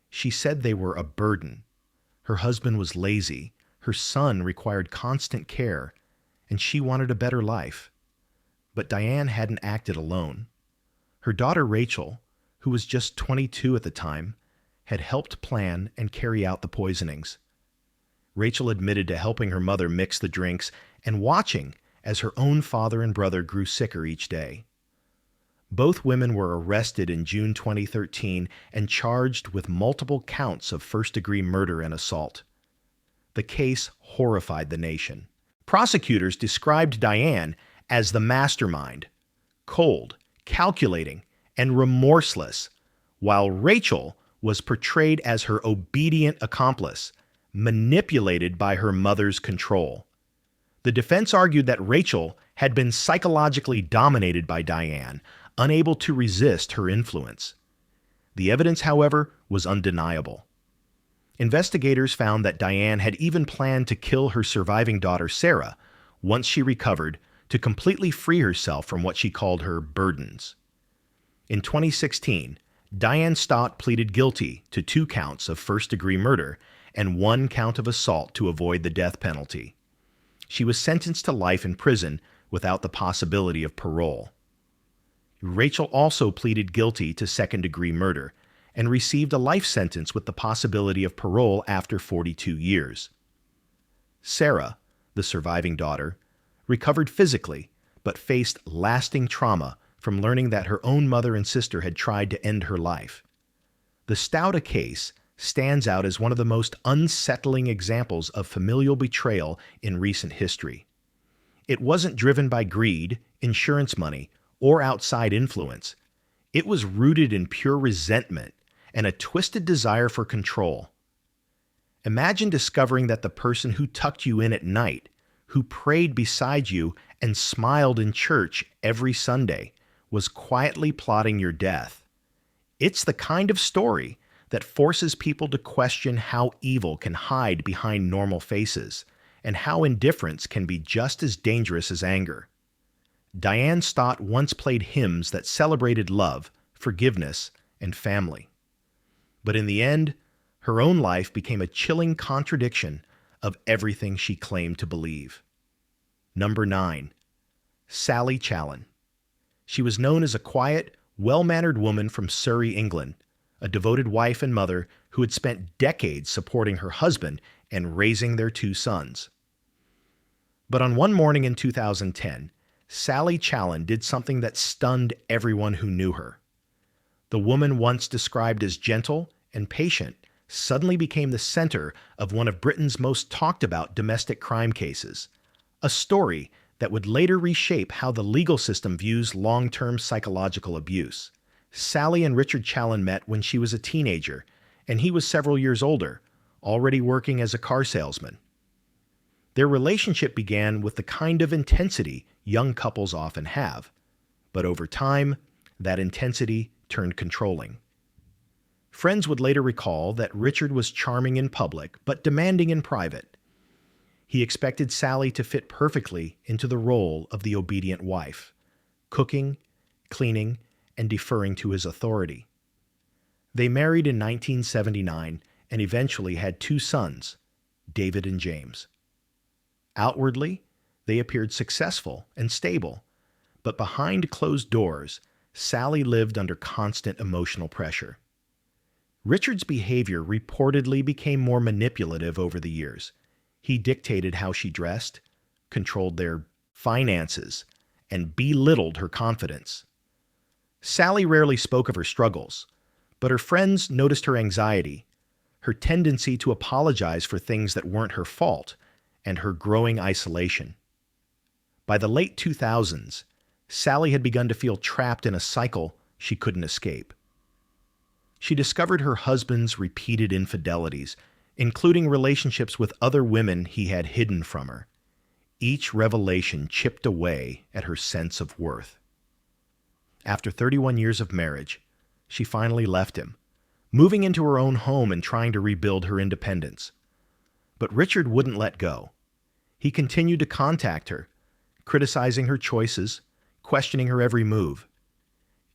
She said they were a burden. Her husband was lazy, her son required constant care, and she wanted a better life. But Diane hadn't acted alone. Her daughter Rachel, who was just 22 at the time, had helped plan and carry out the poisonings. Rachel admitted to helping her mother mix the drinks and watching as her own father and brother grew sicker each day. Both women were arrested in June 2013 and charged with multiple counts of first-degree murder and assault. The case horrified the nation. Prosecutors described Diane as the mastermind, cold, calculating, and remorseless, while Rachel was portrayed as her obedient accomplice, manipulated by her mother's control. The defense argued that Rachel had been psychologically dominated by Diane, unable to resist her influence. The evidence, however, was undeniable. Investigators found that Diane had even planned to kill her surviving daughter Sarah once she recovered to completely free herself from what she called her burdens. In 2016, Diane Stott pleaded guilty to 2 counts of first-degree murder and 1 count of assault to avoid the death penalty. She was sentenced to life in prison without the possibility of parole. Rachel also pleaded guilty to second-degree murder and received a life sentence with the possibility of parole after 42 years. Sarah, the surviving daughter, recovered physically but faced lasting trauma from learning that her own mother and sister had tried to end her life. The Stouda case stands out as one of the most unsettling examples of familial betrayal in recent history. It wasn't driven by greed, insurance money, or outside influence. It was rooted in pure resentment and a twisted desire for control. Imagine discovering that the person who tucked you in at night, who prayed beside you and smiled in church every Sunday, was quietly plotting your death. It's the kind of story that forces people to question how evil can hide behind normal faces and how indifference can be just as dangerous as anger. Diane Stott once played hymns that celebrated love, forgiveness, and family. But in the end, her own life became a chilling contradiction of everything she claimed to believe. Number 9. Sally Challen. She was known as a quiet, well-mannered woman from Surrey, England, a devoted wife and mother who had spent decades supporting her husband and raising their 2 sons. But on one morning in 2010, Sally Challen did something that stunned everyone who knew her. The woman once described as gentle and patient suddenly became the center of one of Britain's most talked about domestic crime cases, a story that would later reshape how the legal system views long-term psychological abuse. Sally and Richard Challen met when she was a teenager, and he was several years older, already working as a car salesman. Their relationship began with the kind of intensity young couples often have, but over time, that intensity turned controlling. Friends would later recall that Richard was charming in public but demanding in private. He expected Sally to fit perfectly into the role of the obedient wife, cooking, cleaning, and deferring to his authority. They married in 1979 and eventually had 2 sons, David and James. Outwardly, they appeared successful and stable, but behind closed doors, Sally lived under constant emotional pressure. Richard's behavior reportedly became more manipulative over the years. He dictated how she dressed, controlled their finances, and belittled her confidence. Sally rarely spoke of her struggles, but her friends noticed her anxiety, her tendency to apologize for things that weren't her fault, and her growing isolation. By the late 2000s, Sally had begun to feel trapped in a cycle she couldn't escape. She discovered her husband's repeated infidelities, including relationships with other women he had hidden from her. Each revelation chipped away at her sense of worth. After 31 years of marriage, she finally left him, moving into her own home and trying to rebuild her independence. But Richard wouldn't let go. He continued to contact her, criticizing her choices, questioning her every move.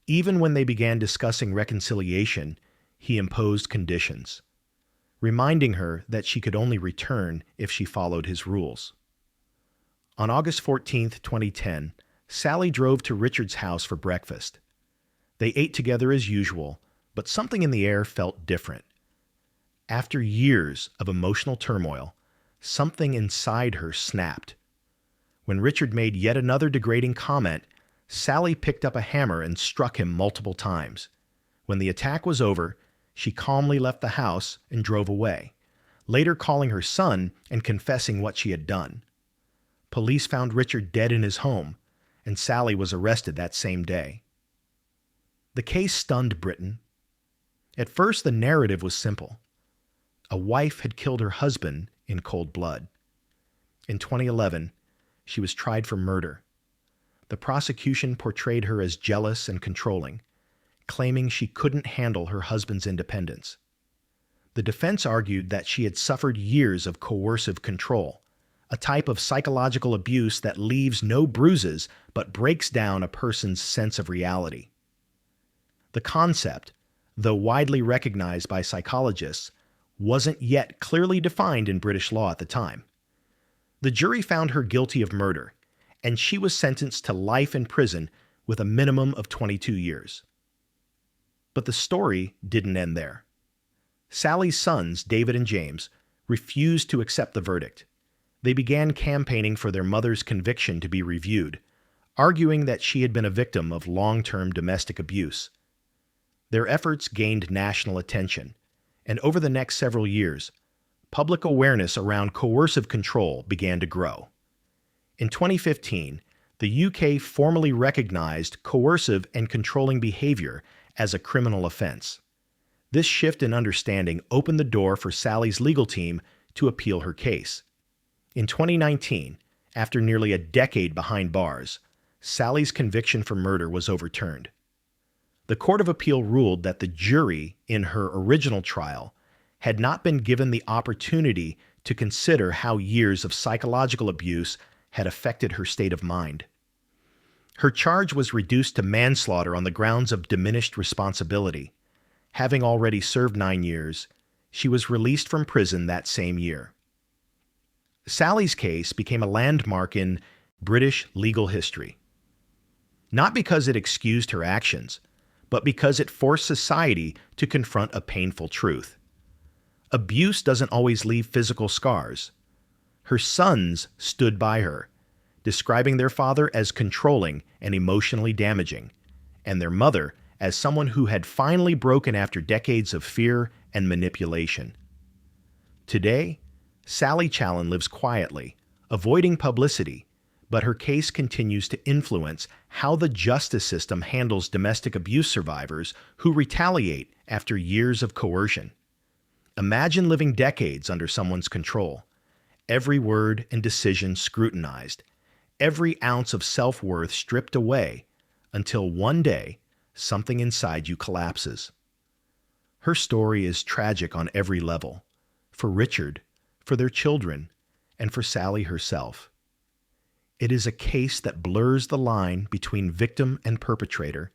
Even when they began discussing reconciliation, he imposed conditions, reminding her that she could only return if she followed his rules. On August 14, 2010, Sally drove to Richard's house for breakfast. They ate together as usual, but something in the air felt different. After years of emotional turmoil, something inside her snapped. When Richard made yet another degrading comment, Sally picked up a hammer and struck him multiple times. When the attack was over, she calmly left the house and drove away, later calling her son and confessing what she had done. Police found Richard dead in his home, and Sally was arrested that same day. The case stunned Britain. At first, the narrative was simple. A wife had killed her husband in cold blood. In 2011, she was tried for murder. The prosecution portrayed her as jealous and controlling, claiming she couldn't handle her husband's independence. The defense argued that she had suffered years of coercive control, a type of psychological abuse that leaves no bruises but breaks down a person's sense of reality. The concept, though widely recognized by psychologists, wasn't yet clearly defined in British law at the time. The jury found her guilty of murder, and she was sentenced to life in prison with a minimum of 22 years. But the story didn't end there. Sally's sons, David and James, refused to accept the verdict. They began campaigning for their mother's conviction to be reviewed, arguing that she had been a victim of long-term domestic abuse. Their efforts gained national attention, and over the next several years, public awareness around coercive control began to grow. In 2015, the UK formally recognized coercive and controlling behavior as a criminal offense. This shift in understanding opened the door for Sally's legal team to appeal her case. In 2019, after nearly a decade behind bars, Sally's conviction for murder was overturned. The Court of Appeal ruled that the jury in her original trial had not been given the opportunity to consider how years of psychological abuse had affected her state of mind. Her charge was reduced to manslaughter on the grounds of diminished responsibility. Having already served 9 years, she was released from prison that same year. Sally's case became a landmark in British legal history. Not because it excused her actions, but because it forced society to confront a painful truth. Abuse doesn't always leave physical scars. Her sons stood by her, describing their father as controlling and emotionally damaging, and their mother as someone who had finally broken after decades of fear and manipulation. Today, Sally Challen lives quietly, avoiding publicity, but her case continues to influence how the justice system handles domestic abuse survivors who retaliate after years of coercion. Imagine living decades under someone's control, every word and decision scrutinized, every ounce of self-worth stripped away, until one day, something inside you collapses. Her story is tragic on every level, for Richard, for their children, and for Sally herself. It is a case that blurs the line between victim and perpetrator,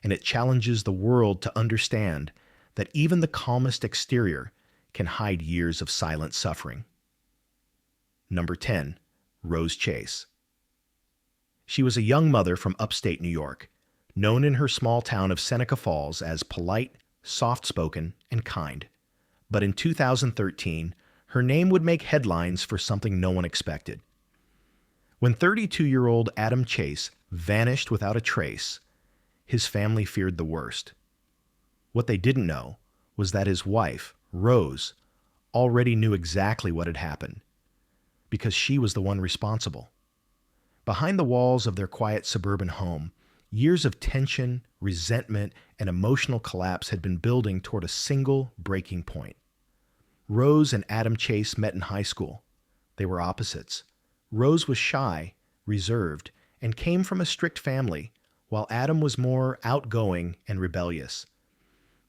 and it challenges the world to understand that even the calmest exterior can hide years of silent suffering. Number 10. Rose Chase. She was a young mother from upstate New York, known in her small town of Seneca Falls as polite, soft-spoken, and kind. But in 2013, her name would make headlines for something no one expected. When 32-year-old Adam Chase vanished without a trace, his family feared the worst. What they didn't know was that his wife, Rose, already knew exactly what had happened, because she was the one responsible. Behind the walls of their quiet suburban home, years of tension, resentment, and emotional collapse had been building toward a single breaking point. Rose and Adam Chase met in high school. They were opposites. Rose was shy, reserved, and came from a strict family, while Adam was more outgoing and rebellious.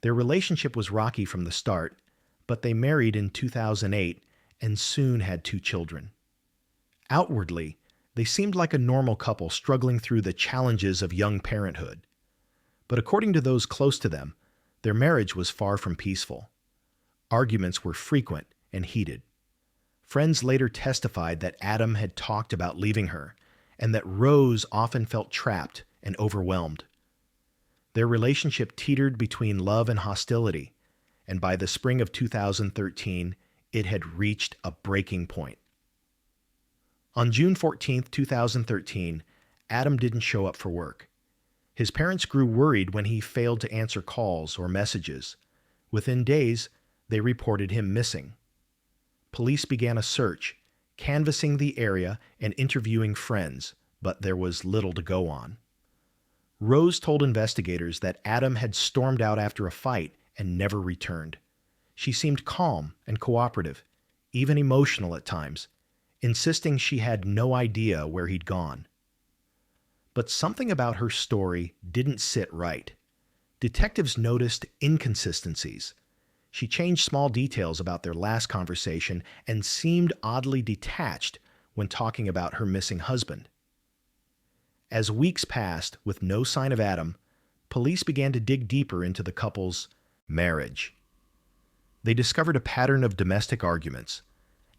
Their relationship was rocky from the start, but they married in 2008 and soon had 2 children. Outwardly, they seemed like a normal couple struggling through the challenges of young parenthood. But according to those close to them, their marriage was far from peaceful. Arguments were frequent and heated. Friends later testified that Adam had talked about leaving her, and that Rose often felt trapped and overwhelmed. Their relationship teetered between love and hostility, and by the spring of 2013, it had reached a breaking point. On June 14, 2013, Adam didn't show up for work. His parents grew worried when he failed to answer calls or messages. Within days, they reported him missing. Police began a search, canvassing the area and interviewing friends, but there was little to go on. Rose told investigators that Adam had stormed out after a fight and never returned. She seemed calm and cooperative, even emotional at times, insisting she had no idea where he'd gone. But something about her story didn't sit right. Detectives noticed inconsistencies. She changed small details about their last conversation and seemed oddly detached when talking about her missing husband. As weeks passed with no sign of Adam, police began to dig deeper into the couple's marriage. They discovered a pattern of domestic arguments,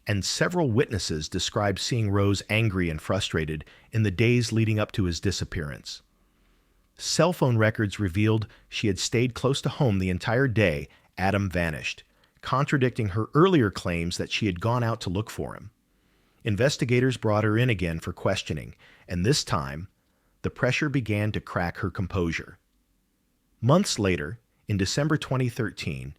and several witnesses described seeing Rose angry and frustrated in the days leading up to his disappearance. Cell phone records revealed she had stayed close to home the entire day Adam vanished, contradicting her earlier claims that she had gone out to look for him. Investigators brought her in again for questioning, and this time, the pressure began to crack her composure. Months later, in December 2013,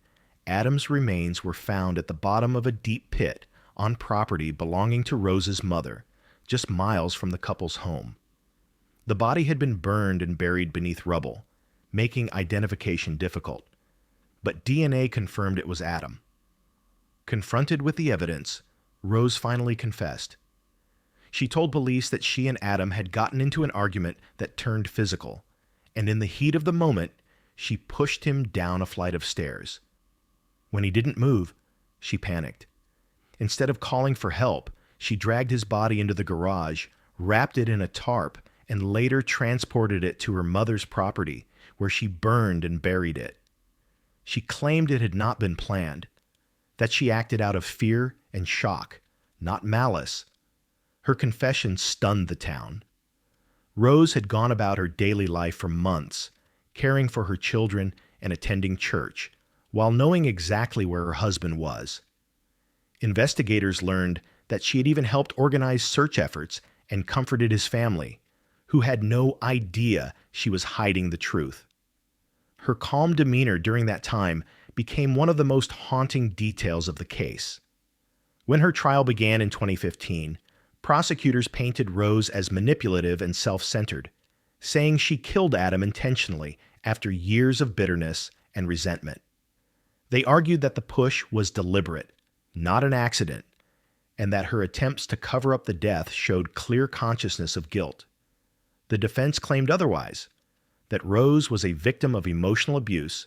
Adam's remains were found at the bottom of a deep pit on property belonging to Rose's mother, just miles from the couple's home. The body had been burned and buried beneath rubble, making identification difficult. But DNA confirmed it was Adam. Confronted with the evidence, Rose finally confessed. She told police that she and Adam had gotten into an argument that turned physical, and in the heat of the moment, she pushed him down a flight of stairs. When he didn't move, she panicked. Instead of calling for help, she dragged his body into the garage, wrapped it in a tarp, and later transported it to her mother's property, where she burned and buried it. She claimed it had not been planned, that she acted out of fear and shock, not malice. Her confession stunned the town. Rose had gone about her daily life for months, caring for her children and attending church, while knowing exactly where her husband was. Investigators learned that she had even helped organize search efforts and comforted his family, who had no idea she was hiding the truth. Her calm demeanor during that time became one of the most haunting details of the case. When her trial began in 2015, prosecutors painted Rose as manipulative and self-centered, saying she killed Adam intentionally after years of bitterness and resentment. They argued that the push was deliberate, not an accident, and that her attempts to cover up the death showed clear consciousness of guilt. The defense claimed otherwise, that Rose was a victim of emotional abuse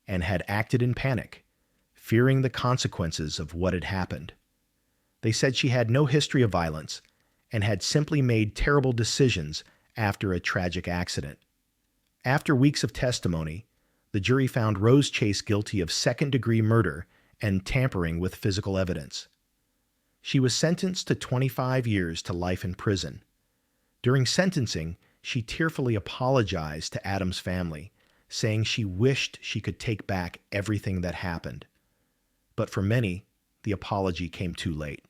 and had acted in panic, fearing the consequences of what had happened. They said she had no history of violence and had simply made terrible decisions after a tragic accident. After weeks of testimony, the jury found Rose Chase guilty of second-degree murder and tampering with physical evidence. She was sentenced to 25 years to life in prison. During sentencing, she tearfully apologized to Adam's family, saying she wished she could take back everything that happened. But for many, the apology came too late.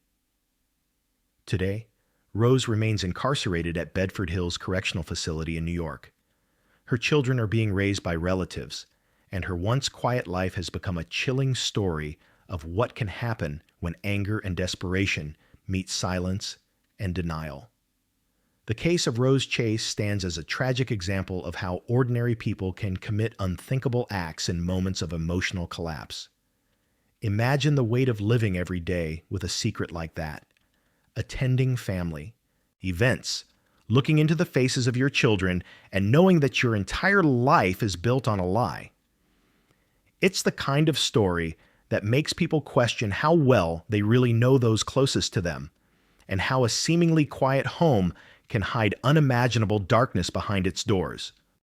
Today, Rose remains incarcerated at Bedford Hills Correctional Facility in New York. Her children are being raised by relatives, and her once quiet life has become a chilling story of what can happen when anger and desperation meet silence and denial. The case of Rose Chase stands as a tragic example of how ordinary people can commit unthinkable acts in moments of emotional collapse. Imagine the weight of living every day with a secret like that. Attending family, events, looking into the faces of your children, and knowing that your entire life is built on a lie. It's the kind of story that makes people question how well they really know those closest to them, and how a seemingly quiet home can hide unimaginable darkness behind its doors.